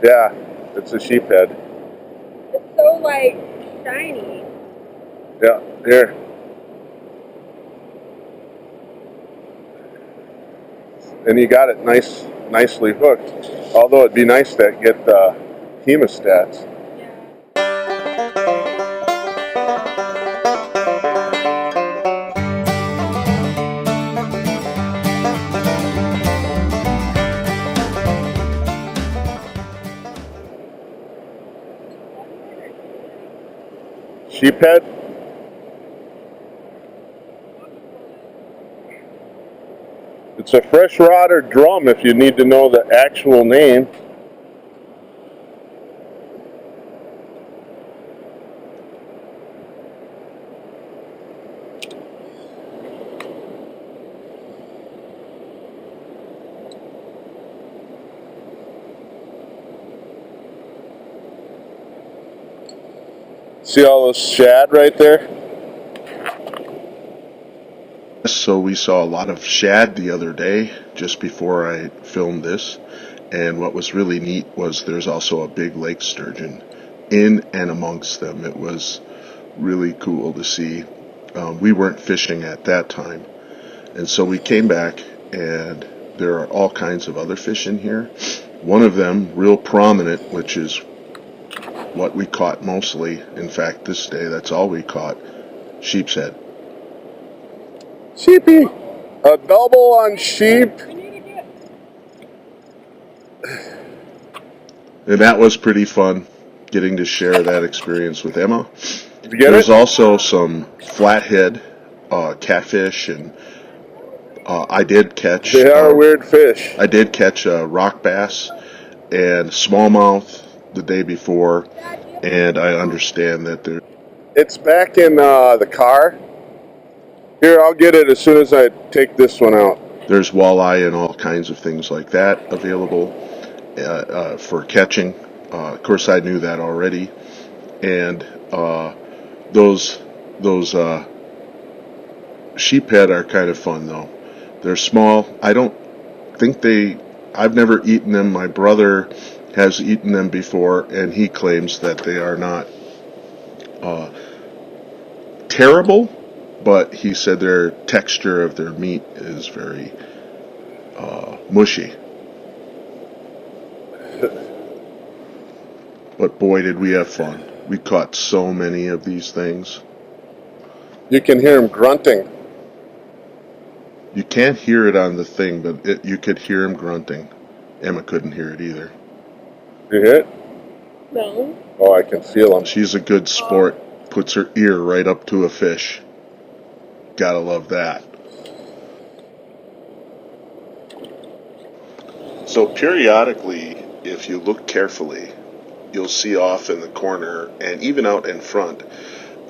Yeah, it's a sheephead. It's so like shiny. Yeah, here. And you got it nicely hooked. Although it'd be nice to get the hemostats. Sheephead? It's a fresh rod or drum if you need to know the actual name. See all those shad right there? So we saw a lot of shad the other day, just before I filmed this, and what was really neat was there's also a big lake sturgeon in and amongst them. It was really cool to see. We weren't fishing at that time, and so we came back, and there are all kinds of other fish in here. One of them, real prominent, which is what we caught mostly. In fact, this day, that's all we caught. Sheepshead. Sheepy! A double on sheep. And that was pretty fun, getting to share that experience with Emma. Did you get There's it? also some flathead catfish, and I did catch. They are weird fish. I did catch a rock bass and smallmouth the day before, and I understand that there. It's back in the car. Here, I'll get it as soon as I take this one out. There's walleye and all kinds of things like that available for catching. Of course, I knew that already, and those sheephead are kind of fun though. They're small. I don't think I've never eaten them. My brother has eaten them before, and he claims that they are not terrible, but he said their texture of their meat is very mushy. But boy, did we have fun. We caught so many of these things. You can hear them grunting. You can't hear it on the thing, but you could hear him grunting. Emma couldn't hear it either. You hear it? No. Oh, I can feel them. She's a good sport. Puts her ear right up to a fish. Gotta love that. So periodically, if you look carefully, you'll see off in the corner and even out in front,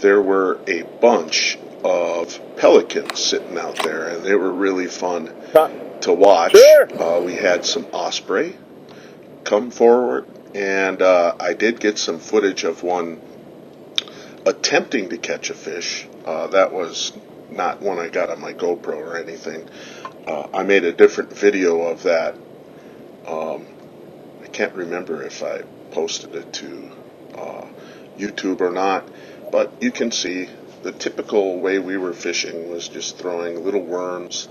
there were a bunch of pelicans sitting out there, and they were really fun to watch. Sure. We had some osprey come forward, and I did get some footage of one attempting to catch a fish. That was not one I got on my GoPro or anything. I made a different video of that. I can't remember if I posted it to YouTube or not, but you can see the typical way we were fishing was just throwing little worms.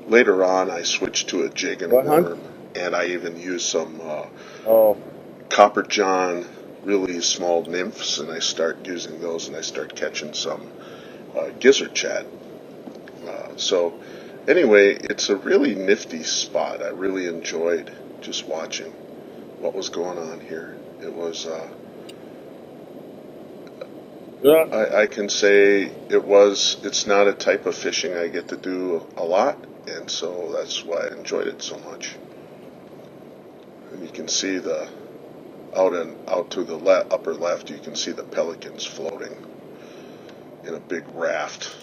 Later on, I switched to a jig and worm, and I even used some copper john, really small nymphs, and I start using those, and I start catching some gizzard shad. So anyway, it's a really nifty spot. I really enjoyed just watching what was going on here. It was I can say it's not a type of fishing I get to do a lot, and so that's why I enjoyed it so much. And you can see out to the upper left, you can see the pelicans floating in a big raft.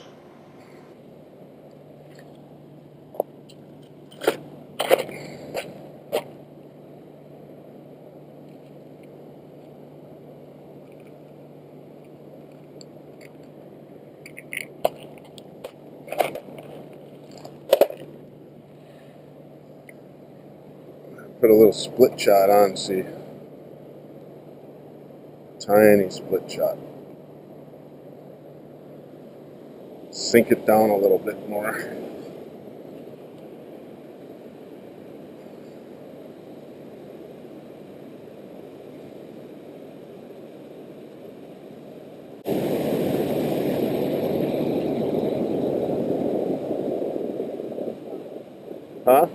Put a little split shot on, see. tiny split shot. Sink it down a little bit more. Huh?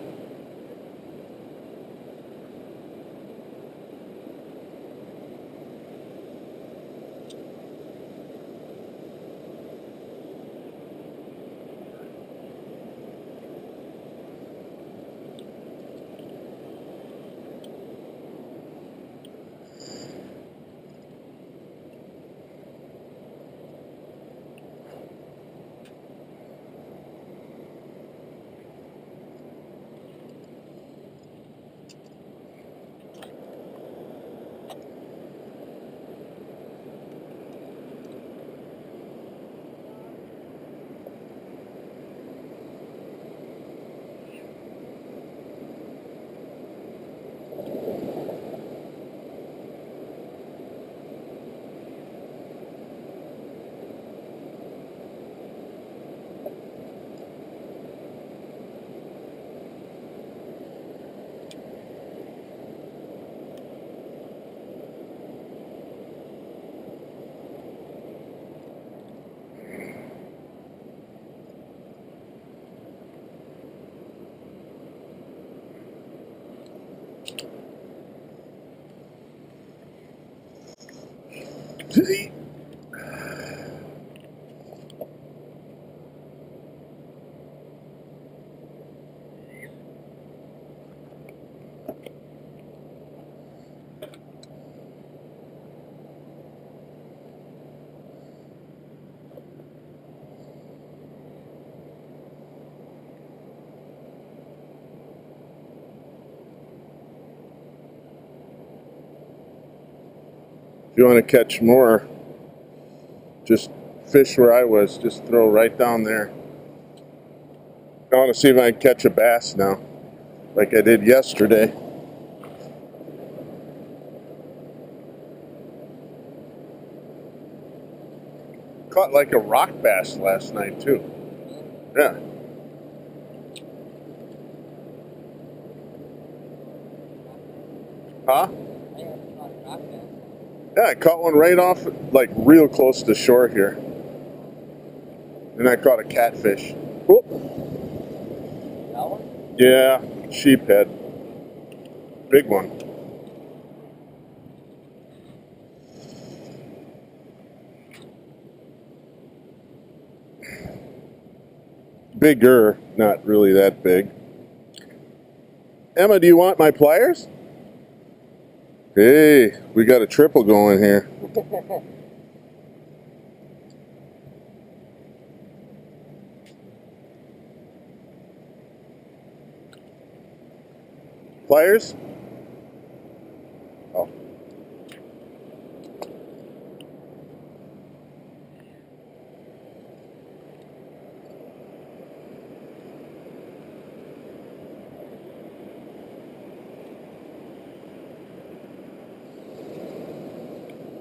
If you want to catch more, just fish where I was. Just throw right down there. I want to see if I can catch a bass now, like I did yesterday. Caught like a rock bass last night too. Yeah. Huh? Yeah, I caught one right off, like real close to shore here. And I caught a catfish. Whoop. Yeah, sheephead. Big one. Bigger, not really that big. Emma, do you want my pliers? Hey, we got a triple going here. Pliers? Oh.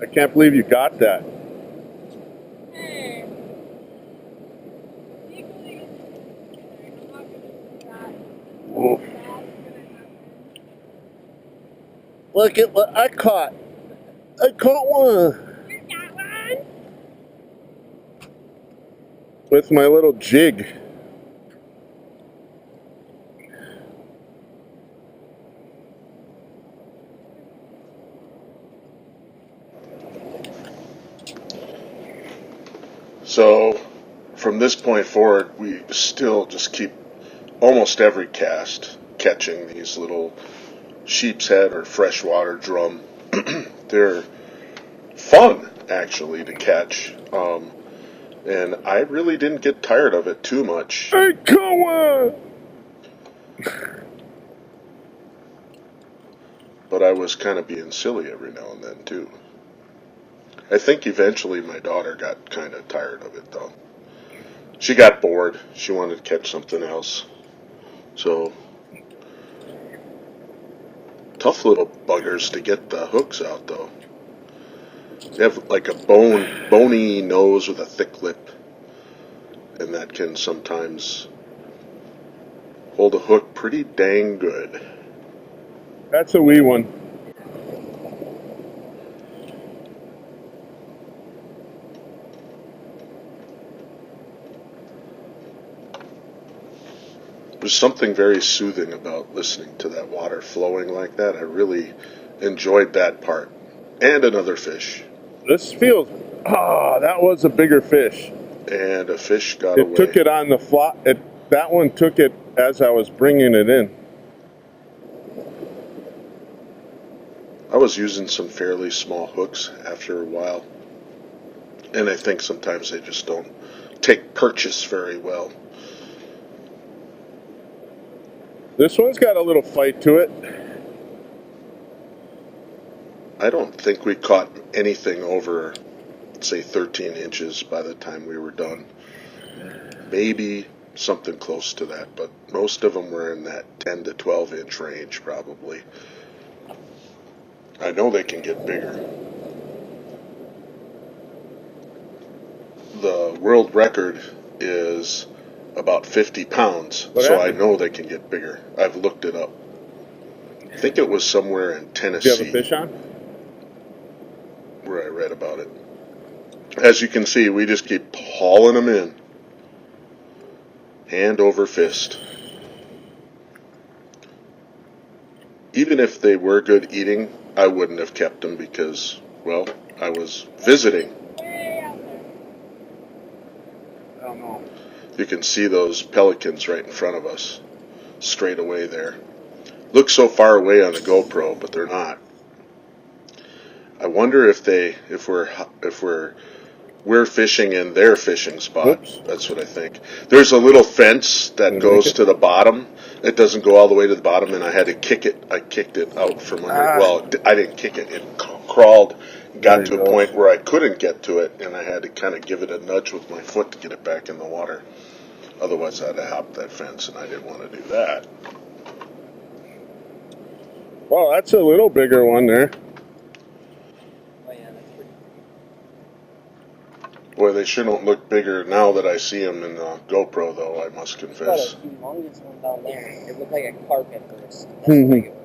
I can't believe you got that. Hey. Legally, I'm not gonna do that. Oof. That's gonna happen. Look at what I caught. I caught one You got one? with my little jig. So from this point forward, we still just keep almost every cast catching these little sheepshead or freshwater drum. They're fun, actually, to catch. And I really didn't get tired of it too much. I caught one! But I was kind of being silly every now and then, too. I think eventually my daughter got kind of tired of it, though. She got bored. She wanted to catch something else. So, tough little buggers to get the hooks out, though. They have like a bony nose with a thick lip, and that can sometimes hold a hook pretty dang good. That's a wee one. There's something very soothing about listening to that water flowing like that. I really enjoyed that part. And another fish. This feels. That was a bigger fish. And a fish got It away. took it on the flop. That one took it as I was bringing it in. I was using some fairly small hooks after a while. And I think sometimes they just don't take purchase very well. This one's got a little fight to it. I don't think we caught anything over, say, 13 inches by the time we were done. Maybe something close to that, but most of them were in that 10 to 12 inch range probably. I know they can get bigger. The world record is about 50 pounds, so I know they can get bigger. I've looked it up. I think it was somewhere in Tennessee. Do you have a fish on? Where I read about it. As you can see, we just keep hauling them in. Hand over fist. Even if they were good eating, I wouldn't have kept them because, well, I was visiting. Way out there. I don't know. You can see those pelicans right in front of us, straight away there. Look so far away on the GoPro, but they're not. I wonder if we're fishing in their fishing spot. Whoops. That's what I think. There's a little fence that goes to the bottom. It doesn't go all the way to the bottom, and I had to kick it. I kicked it out from under. Well, I didn't kick it. It crawled, got to a point where I couldn't get to it, and I had to kind of give it a nudge with my foot to get it back in the water. Otherwise, I'd have hopped that fence, and I didn't want to do that. Well, that's a little bigger one there. Oh yeah, that's pretty. Boy, they sure don't look bigger now that I see them in the GoPro, though, I must Got confess. a humongous one down there. It looked like a carp at first. That's how big it was.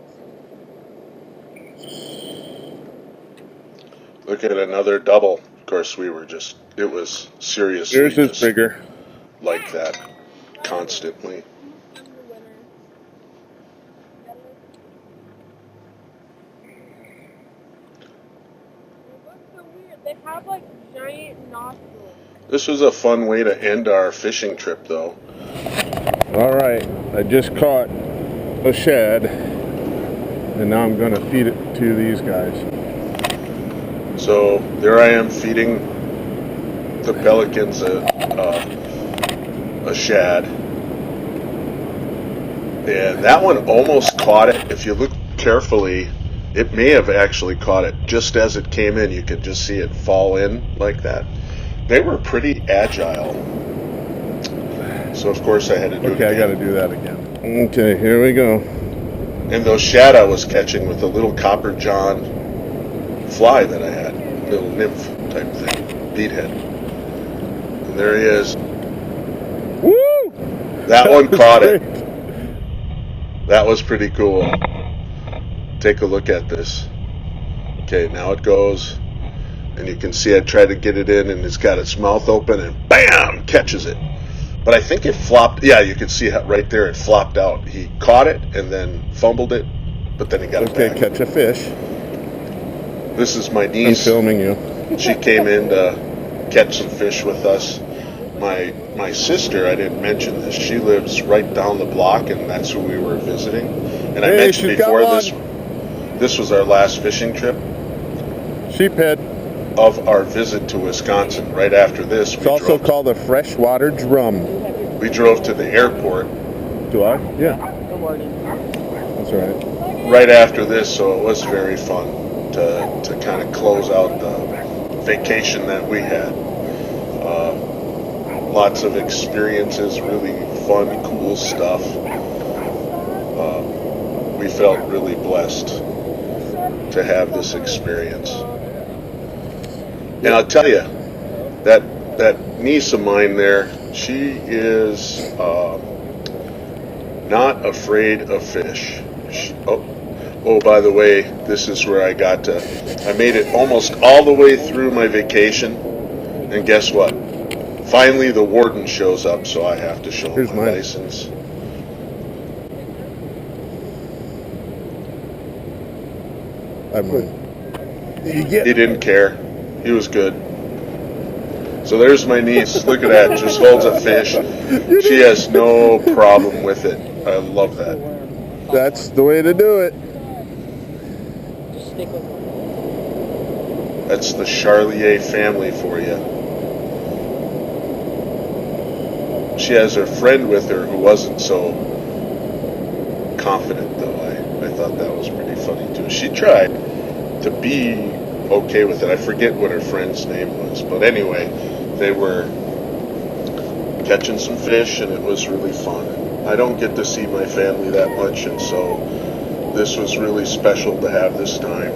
Look at another double. Of course, it was seriously Yours is just bigger. like that constantly. I'm the winner. They look so weird. They have like giant nostrils. This was a fun way to end our fishing trip, though. All right, I just caught a shad, and now I'm going to feed it to these guys. So there I am feeding the pelicans a shad. And that one almost caught it. If you look carefully, it may have actually caught it. Just as it came in, you could just see it fall in like that. They were pretty agile. So of course I had to do it Okay, I again. got to do that again. Okay, here we go. And those shad I was catching with a little copper john fly that I had, little nymph type thing, beadhead. And there he is. Woo! That one was caught great. it. That was pretty cool. Take a look at this. Okay, now it goes, and you can see I tried to get it in, and it's got its mouth open, and bam, catches it. But I think it flopped. Yeah, you can see it right there. It flopped out. He caught it and then fumbled it, but then he got it Okay, back. catch a fish. This is my I'm niece. filming you. She came in to catch some fish with us. My sister, I didn't mention this. She lives right down the block, and that's who we were visiting. And I Hey, mentioned she's got before one. this was our last fishing trip Sheephead. of our visit to Wisconsin. Right after this, It's also called a freshwater drum. we drove to the airport Do I? Yeah, Good morning. that's right. right after this, so it was very fun to kind of close out the vacation that we had. Lots of experiences, really fun, cool stuff. We felt really blessed to have this experience. And I'll tell you, that niece of mine there, she is not afraid of fish. Oh, by the way, this is where I made it almost all the way through my vacation, and guess what? Finally, the warden shows up, so I have to show him Here's my mine. license. I'm on. You He get didn't care. He was good. So there's my niece. Look at that. Just holds a fish. She has no problem with it. I love that. That's the way to do it. Just stick with it. That's the Charlier family for you. She has her friend with her who wasn't so confident, though. I thought that was pretty funny, too. She tried to be okay with it. I forget what her friend's name was. But anyway, they were catching some fish, and it was really fun. I don't get to see my family that much, and so this was really special to have this time.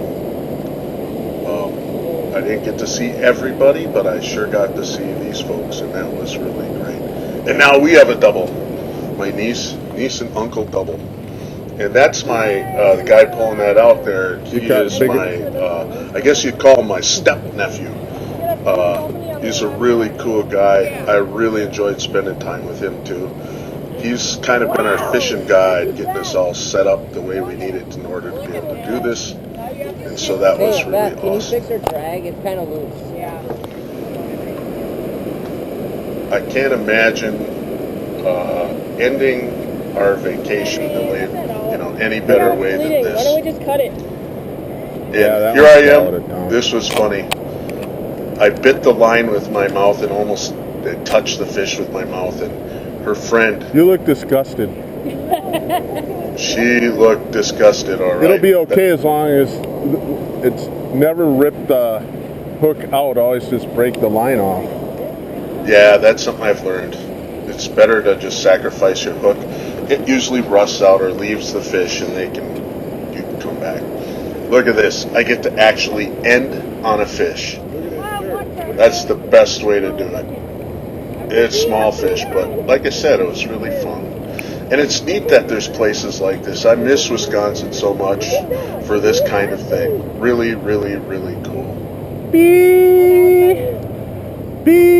I didn't get to see everybody, but I sure got to see these folks, and that was really great. And now we have a double. My niece and uncle double. And that's the guy pulling that out there. He is my, I guess you'd call him my step-nephew. He's a really cool guy. I really enjoyed spending time with him, too. He's kind of been our fishing guide, getting us all set up the way we need it in order to be able to do this. And so that was Hey, really Beth, can you awesome. fix her drag? It's kind of loose. Yeah. I can't imagine ending our vacation the way, any better way than Why don't this. we just cut it? And that here I one followed it am. down. This was funny. I bit the line with my mouth and almost touched the fish with my mouth, and her friend, You look disgusted. she looked disgusted, all right. It'll be okay as long as it's never rip the hook out. Always just break the line off. Yeah, that's something I've learned. It's better to just sacrifice your hook. It usually rusts out or leaves the fish, and you can come back. Look at this. I get to actually end on a fish. That's the best way to do it. It's small fish, but like I said, it was really fun. And it's neat that there's places like this. I miss Wisconsin so much for this kind of thing. Really, really, really cool. Beep. Beep.